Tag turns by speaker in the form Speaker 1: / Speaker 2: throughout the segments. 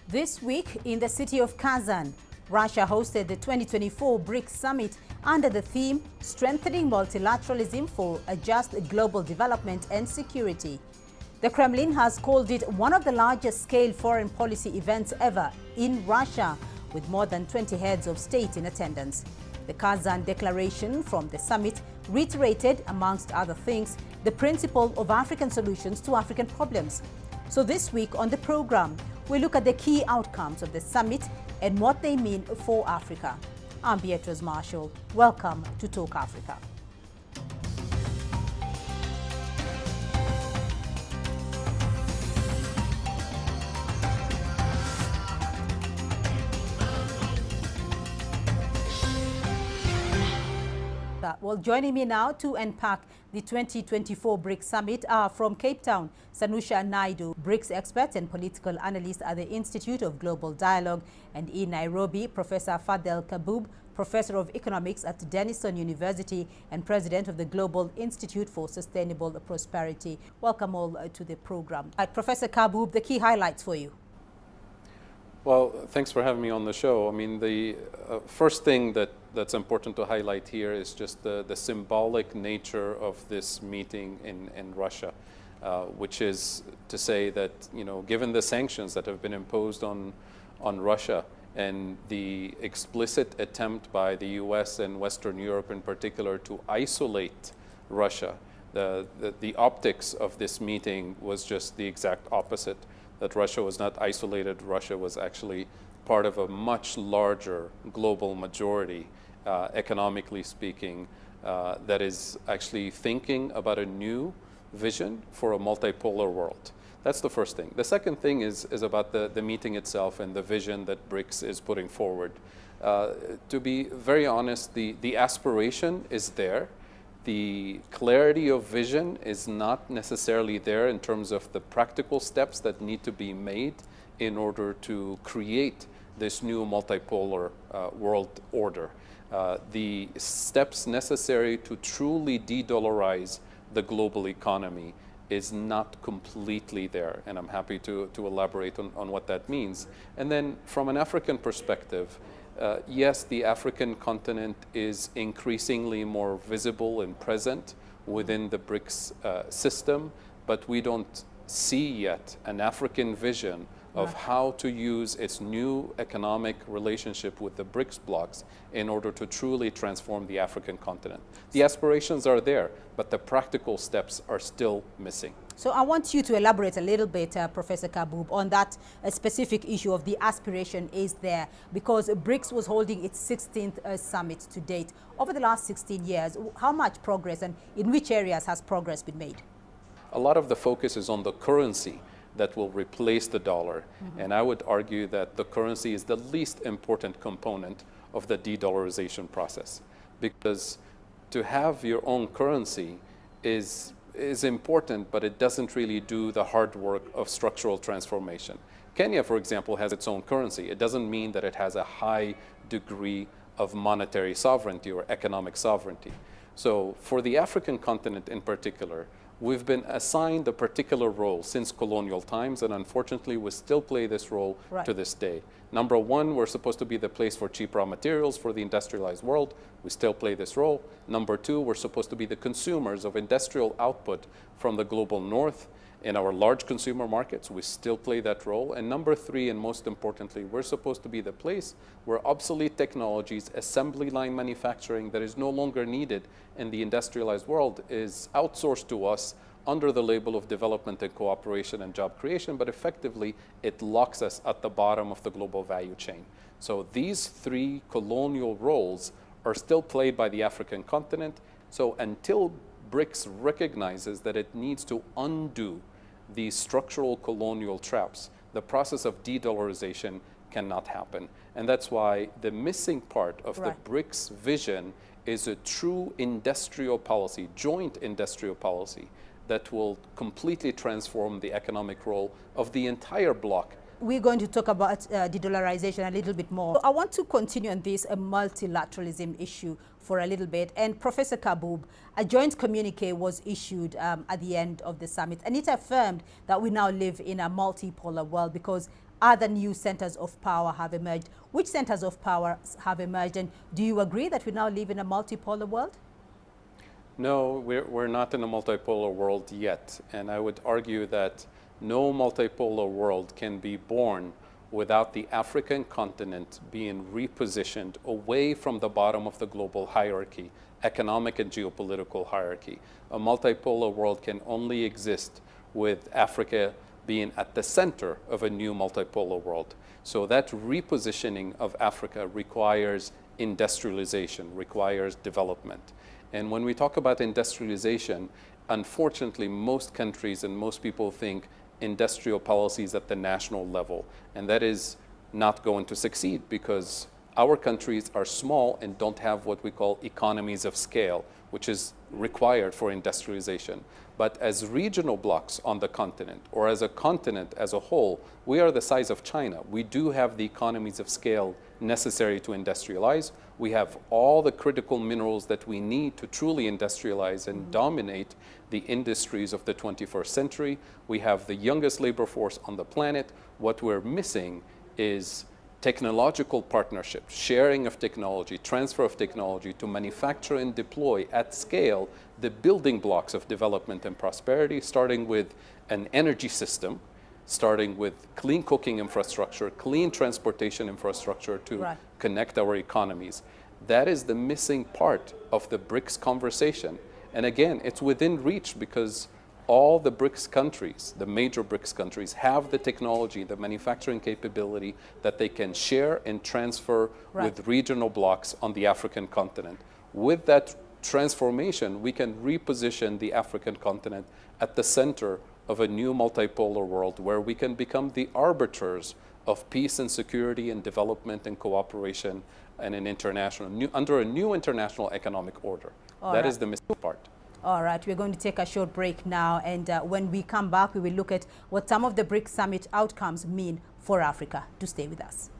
Speaker 1: This week, in the city of Kazan, Russia hosted the 2024 BRICS Summit under the theme Strengthening Multilateralism for a Just Global Development and Security. The Kremlin has called it one of the largest scale foreign policy events ever in Russia, with more than 20 heads of state in attendance. The Kazan Declaration from the summit reiterated, amongst other things, the principle of African solutions to African problems. So this week on the program, we look at the key outcomes of the summit and what they mean for Africa. I'm Beatrice Marshall. Welcome to Talk Africa. Well, joining me now to unpack the 2024 BRICS Summit are from Cape Town, Sanusha Naidu, BRICS expert and political analyst at the Institute of Global Dialogue, and in Nairobi, Professor Fadhel Kaboub, Professor of Economics at Denison University and President of the Global Institute for Sustainable Prosperity. Welcome all to the program. Professor Kaboub, the key highlights for you.
Speaker 2: Well, thanks for having me on the show. I mean, the first thing that's important to highlight here is just the symbolic nature of this meeting in Russia, which is to say that, given the sanctions that have been imposed on Russia and the explicit attempt by the US and Western Europe in particular to isolate Russia, the optics of this meeting was just the exact opposite. That Russia was not isolated. Russia was actually part of a much larger global majority, economically speaking, that is actually thinking about a new vision for a multipolar world. That's the first thing. The second thing is about the meeting itself and the vision that BRICS is putting forward. To be very honest, the aspiration is there. The clarity of vision is not necessarily there in terms of the practical steps that need to be made in order to create this new multipolar world order. The steps necessary to truly de-dollarize the global economy is not completely there, and I'm happy to elaborate on what that means. And then from an African perspective, yes, the African continent is increasingly more visible and present within the BRICS system, but we don't see yet an African vision of how to use its new economic relationship with the BRICS blocs in order to truly transform the African continent. The aspirations are there, but the practical steps are still missing.
Speaker 1: So I want you to elaborate a little bit, Professor Kaboub, on that specific issue of the aspiration is there, because BRICS was holding its 16th summit to date. Over the last 16 years, how much progress and in which areas has progress been made?
Speaker 2: A lot of the focus is on the currency that will replace the dollar. And I would argue that the currency is the least important component of the de-dollarization process, because to have your own currency is important, but it doesn't really do the hard work of structural transformation. Kenya, for example, has its own currency. It doesn't mean that it has a high degree of monetary sovereignty or economic sovereignty. So for the African continent in particular, we've been assigned a particular role since colonial times, and unfortunately we still play this role to this day. Number one, we're supposed to be the place for cheap raw materials for the industrialized world. We still play this role. Number two, we're supposed to be the consumers of industrial output from the global north. In our large consumer markets, we still play that role. And number three, and most importantly, we're supposed to be the place where obsolete technologies, assembly line manufacturing that is no longer needed in the industrialized world is outsourced to us under the label of development and cooperation and job creation, but effectively it locks us at the bottom of the global value chain. So these three colonial roles are still played by the African continent. So until BRICS recognizes that it needs to undo these structural colonial traps, the process of de-dollarization cannot happen. And that's why the missing part of the BRICS vision is a true industrial policy, joint industrial policy, that will completely transform the economic role of the entire bloc
Speaker 1: we're going to talk about de-dollarization a little bit more. I want to continue on this multilateralism issue for a little bit. And Professor Kaboub, a joint communique was issued at the end of the summit, and it affirmed that we now live in a multipolar world because other new centers of power have emerged. Which centers of power have emerged, and do you agree that we now live in a multipolar world?
Speaker 2: No, we're not in a multipolar world yet, and I would argue that no multipolar world can be born without the African continent being repositioned away from the bottom of the global hierarchy, economic and geopolitical hierarchy. A multipolar world can only exist with Africa being at the center of a new multipolar world. So that repositioning of Africa requires industrialization, requires development. And when we talk about industrialization, unfortunately, most countries and most people think industrial policies at the national level. And that is not going to succeed because our countries are small and don't have what we call economies of scale, which is required for industrialization. But as regional blocks on the continent, or as a continent as a whole, we are the size of China. We do have the economies of scale necessary to industrialize. We have all the critical minerals that we need to truly industrialize and dominate the industries of the 21st century. We have the youngest labor force on the planet. What we're missing is technological partnerships, sharing of technology, transfer of technology to manufacture and deploy at scale the building blocks of development and prosperity, starting with an energy system, starting with clean cooking infrastructure, clean transportation infrastructure to connect our economies. That is the missing part of the BRICS conversation. And again, it's within reach because all the BRICS countries, the major BRICS countries, have the technology, the manufacturing capability that they can share and transfer with regional blocks on the African continent. With that transformation, we can reposition the African continent at the center of a new multipolar world where we can become the arbiters of peace and security and development and cooperation and under a new international economic order. That is the missing part.
Speaker 1: All right, we're going to take a short break now, and when we come back, we will look at what some of the BRICS Summit outcomes mean for Africa. Do stay with us.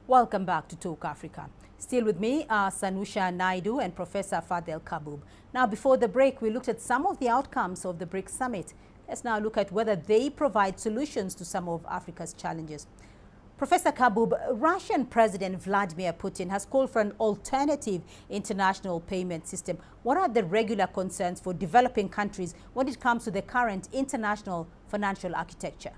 Speaker 1: Welcome back to Talk Africa. Still with me are Sanusha Naidu and Professor Fadhel Kaboub. Now, before the break, we looked at some of the outcomes of the BRICS Summit. Let's now look at whether they provide solutions to some of Africa's challenges. Professor Kaboub, Russian President Vladimir Putin has called for an alternative international payment system. What are the regular concerns for developing countries when it comes to the current international financial architecture?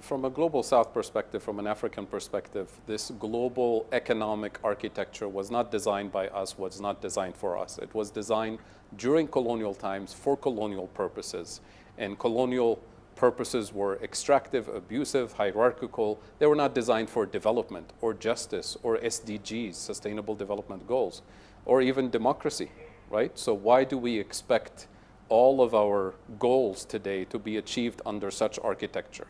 Speaker 2: From a global South perspective, from an African perspective, this global economic architecture was not designed by us, was not designed for us. It was designed during colonial times for colonial purposes. And colonial purposes were extractive, abusive, hierarchical. They were not designed for development or justice or SDGs, Sustainable Development Goals, or even democracy, right? So why do we expect all of our goals today to be achieved under such architecture?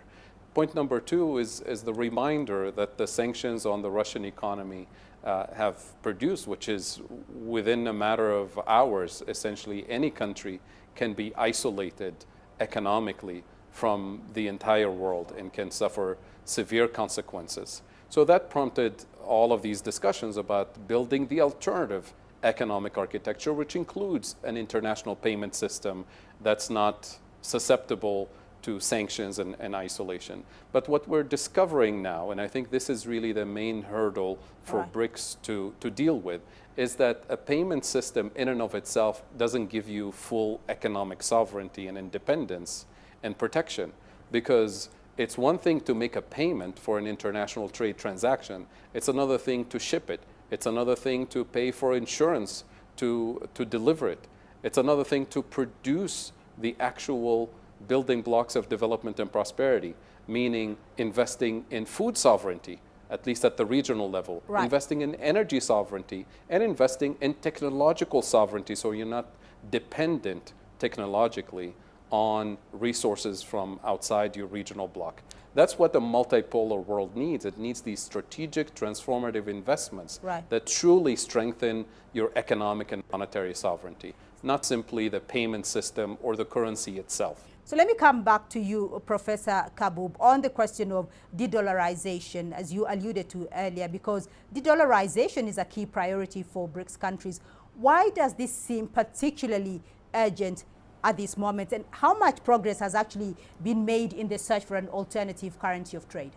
Speaker 2: Point number two is the reminder that the sanctions on the Russian economy have produced, which is within a matter of hours, essentially any country can be isolated economically from the entire world and can suffer severe consequences. So that prompted all of these discussions about building the alternative economic architecture, which includes an international payment system that's not susceptible to sanctions and isolation. But what we're discovering now, and I think this is really the main hurdle for BRICS to deal with, is that a payment system in and of itself doesn't give you full economic sovereignty and independence and protection, because it's one thing to make a payment for an international trade transaction. It's another thing to ship it. It's another thing to pay for insurance to deliver it. It's another thing to produce the actual building blocks of development and prosperity, meaning investing in food sovereignty, at least at the regional level,
Speaker 1: right.
Speaker 2: investing in energy sovereignty, and investing in technological sovereignty, so you're not dependent technologically on resources from outside your regional bloc. That's what the multipolar world needs. It needs these strategic, transformative investments
Speaker 1: right.
Speaker 2: that truly strengthen your economic and monetary sovereignty, not simply the payment system or the currency itself.
Speaker 1: So let me come back to you, Professor Kaboub, on the question of de-dollarization, as you alluded to earlier, because de-dollarization is a key priority for BRICS countries. Why does this seem particularly urgent at this moment, and how much progress has actually been made in the search for an alternative currency of trade?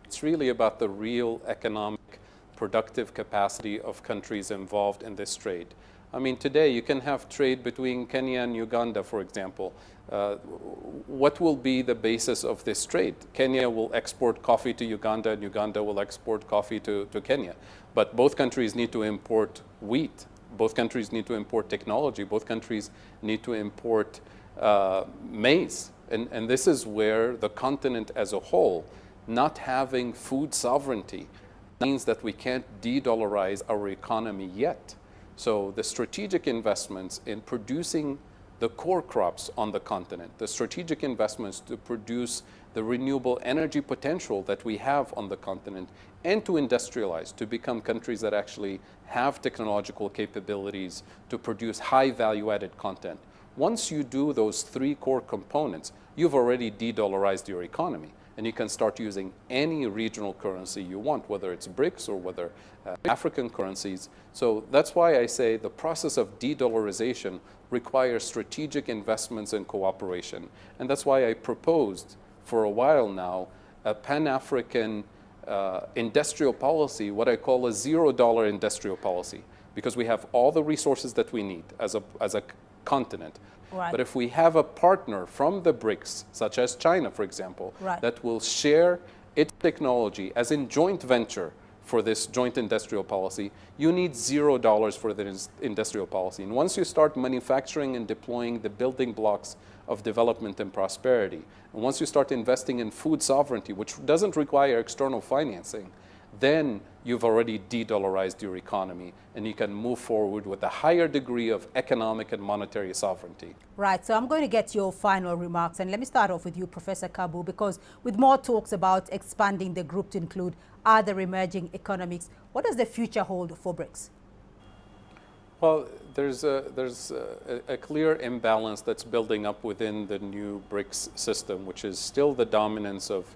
Speaker 2: It's really about the real economic productive capacity of countries involved in this trade. I mean, today you can have trade between Kenya and Uganda, for example. What will be the basis of this trade? Kenya will export coffee to Uganda, and Uganda will export coffee to Kenya. But both countries need to import wheat. Both countries need to import technology. Both countries need to import maize. And this is where the continent as a whole, not having food sovereignty, means that we can't de-dollarize our economy yet. So the strategic investments in producing the core crops on the continent, the strategic investments to produce the renewable energy potential that we have on the continent, and to industrialize, to become countries that actually have technological capabilities to produce high value-added content. Once you do those three core components, you've already de-dollarized your economy, and you can start using any regional currency you want, whether it's BRICS or whether African currencies. So that's why I say the process of de-dollarization requires strategic investments and cooperation. And that's why I proposed for a while now a Pan-African industrial policy, what I call a $0 industrial policy, because we have all the resources that we need as a continent.
Speaker 1: Right.
Speaker 2: But if we have a partner from the BRICS, such as China, for example,
Speaker 1: right.
Speaker 2: that will share its technology as in joint venture for this joint industrial policy, you need $0 for the industrial policy. And once you start manufacturing and deploying the building blocks of development and prosperity, and once you start investing in food sovereignty, which doesn't require external financing, then you've already de-dollarized your economy, and you can move forward with a higher degree of economic and monetary sovereignty.
Speaker 1: Right, so I'm going to get your final remarks, and let me start off with you, Professor Kaboub, because with more talks about expanding the group to include other emerging economies, what does the future hold for BRICS?
Speaker 2: Well, there's a clear imbalance that's building up within the new BRICS system, which is still the dominance of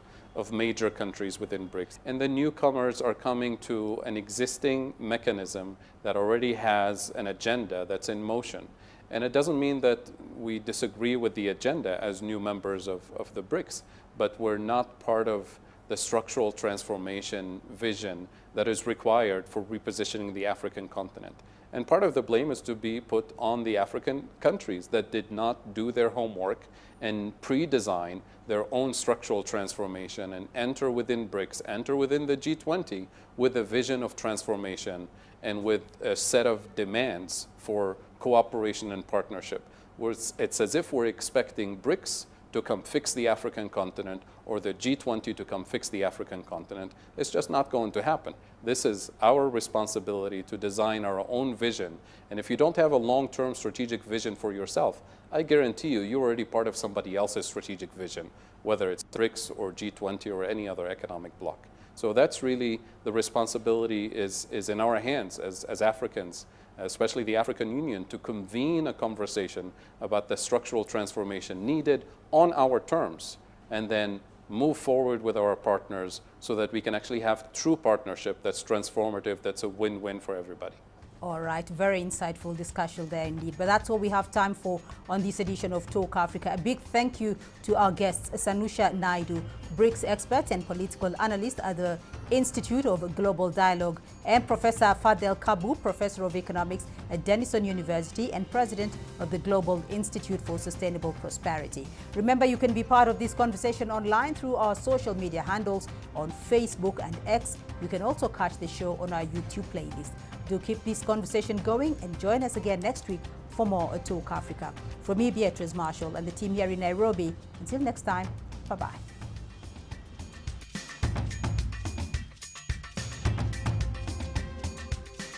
Speaker 2: major countries within BRICS. And the newcomers are coming to an existing mechanism that already has an agenda that's in motion. And it doesn't mean that we disagree with the agenda as new members of the BRICS, but we're not part of the structural transformation vision that is required for repositioning the African continent. And part of the blame is to be put on the African countries that did not do their homework and pre-design their own structural transformation and enter within BRICS, enter within the G20 with a vision of transformation and with a set of demands for cooperation and partnership. It's as if we're expecting BRICS to come fix the African continent or the G20 to come fix the African continent. It's just not going to happen. This is our responsibility to design our own vision. And if you don't have a long-term strategic vision for yourself, I guarantee you're already part of somebody else's strategic vision, whether it's BRICS or G20 or any other economic bloc. So that's really the responsibility is in our hands as Africans, especially the African Union, to convene a conversation about the structural transformation needed on our terms, and then move forward with our partners so that we can actually have true partnership that's transformative, that's a win-win for everybody.
Speaker 1: All right, very insightful discussion there indeed. But that's all we have time for on this edition of Talk Africa. A big thank you to our guests, Sanusha Naidu, BRICS expert and political analyst at the Institute of Global Dialogue, and Professor Fadhel Kaboub, Professor of Economics at Denison University and President of the Global Institute for Sustainable Prosperity. Remember, you can be part of this conversation online through our social media handles on Facebook and X. You can also catch the show on our YouTube playlist. Do keep this conversation going and join us again next week for more Talk Africa. From me, Beatrice Marshall, and the team here in Nairobi, until next time, bye-bye.